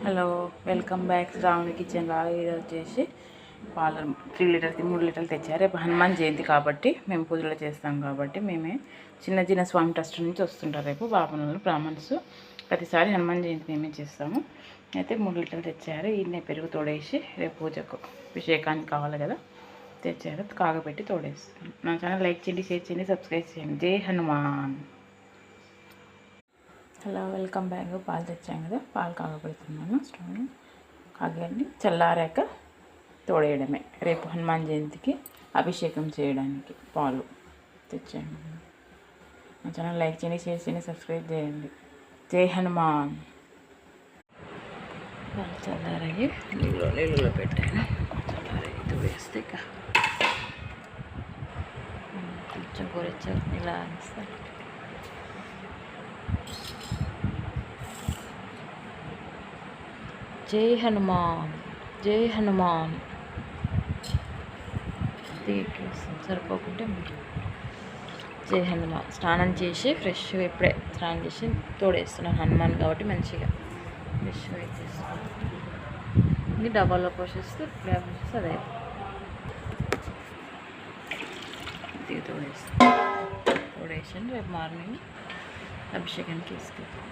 Hello, welcome back Sravani kitchen లాగా. ఇది వచ్చేసి పాలు 3 లీటర్కి 3 లీటర్లు తెచ్చారు. రేపు హనుమాన్ జయంతి కాబట్టి మేము పూజలు చేస్తాం కాబట్టి మేమే చిన్న స్వామి ట్రస్ట్ నుంచి వస్తుంటారు. రేపు బాపనలు బ్రాహ్మణ్స్ ప్రతిసారి హనుమాన్ జయంతి మేమే చేస్తాము. అయితే 3 లీటర్లు తెచ్చారు. ఈయనే పెరుగు తోడేసి రేపు పూజకు అభిషేకానికి కావాలి కదా తెచ్చారు. కాగబెట్టి తోడేస్తాను. నా ఛానల్ లైక్ చేయండి, షేర్ చేయండి, సబ్స్క్రైబ్ చేయండి. జై హనుమాన్. Hello, welcome back. పాలు తెచ్చాం కదా, పాలు కాగబెడుతున్నాను. స్టవ్ కాగండి. చల్లారాక తోడేయడమే. రేపు హనుమాన్ జయంతికి అభిషేకం చేయడానికి పాలు తెచ్చాను. నా ఛానల్ లైక్ చేయండి, షేర్ చేయండి, సబ్స్క్రైబ్ చేయండి. జై హనుమాన్. పాలు చల్లారాయి నీళ్ళలో పెట్టాను. చల్లారాయి తోడేస్తే ఇక కొంచెం గోరెచ్చగా ఇలా అనిస్తాను. జై హనుమాన్, జై హనుమాన్. సరిపోకుంటే జై హనుమాన్. స్నానం చేసి ఫ్రెష్గా ఇప్పుడే స్నానం చేసి తోడేస్తున్నాను. హనుమాన్ కాబట్టి మంచిగా ఫ్రెష్గా ఇచ్చేస్తాను. ఇది డబ్బాలో పోషిస్తూ అదే తోడేసాను. రేపు మార్నింగ్ అభిషేకానికి తీసుకెళ్తాను.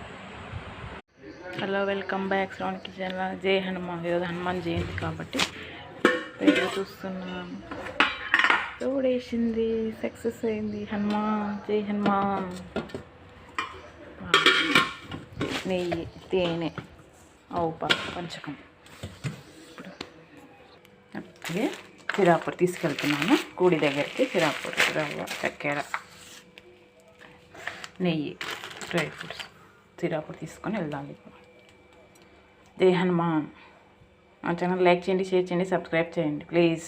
Hello, welcome back Sravani kitchen. జై హనుమాన్. ఈరోజు హనుమాన్ జయంతి కాబట్టి పేరు చూస్తున్నాను. తోడేసింది, సక్సెస్ అయింది. హనుమాన్, జై హనుమాన్. నెయ్యి, తేనె, ఆవు పాలు, పంచకం. అలాగే సిరాపూర్ తీసుకెళ్తున్నాను గుడి దగ్గరికి. సిరాపూర్, రవ్వ, చక్కెర, నెయ్యి, డ్రై ఫ్రూట్స్ సిరాపూర్ తీసుకొని వెళ్దాం. జై హనుమాన్. మా ఛానల్ లైక్ చేయండి, షేర్ చేయండి, సబ్స్క్రైబ్ చేయండి ప్లీజ్.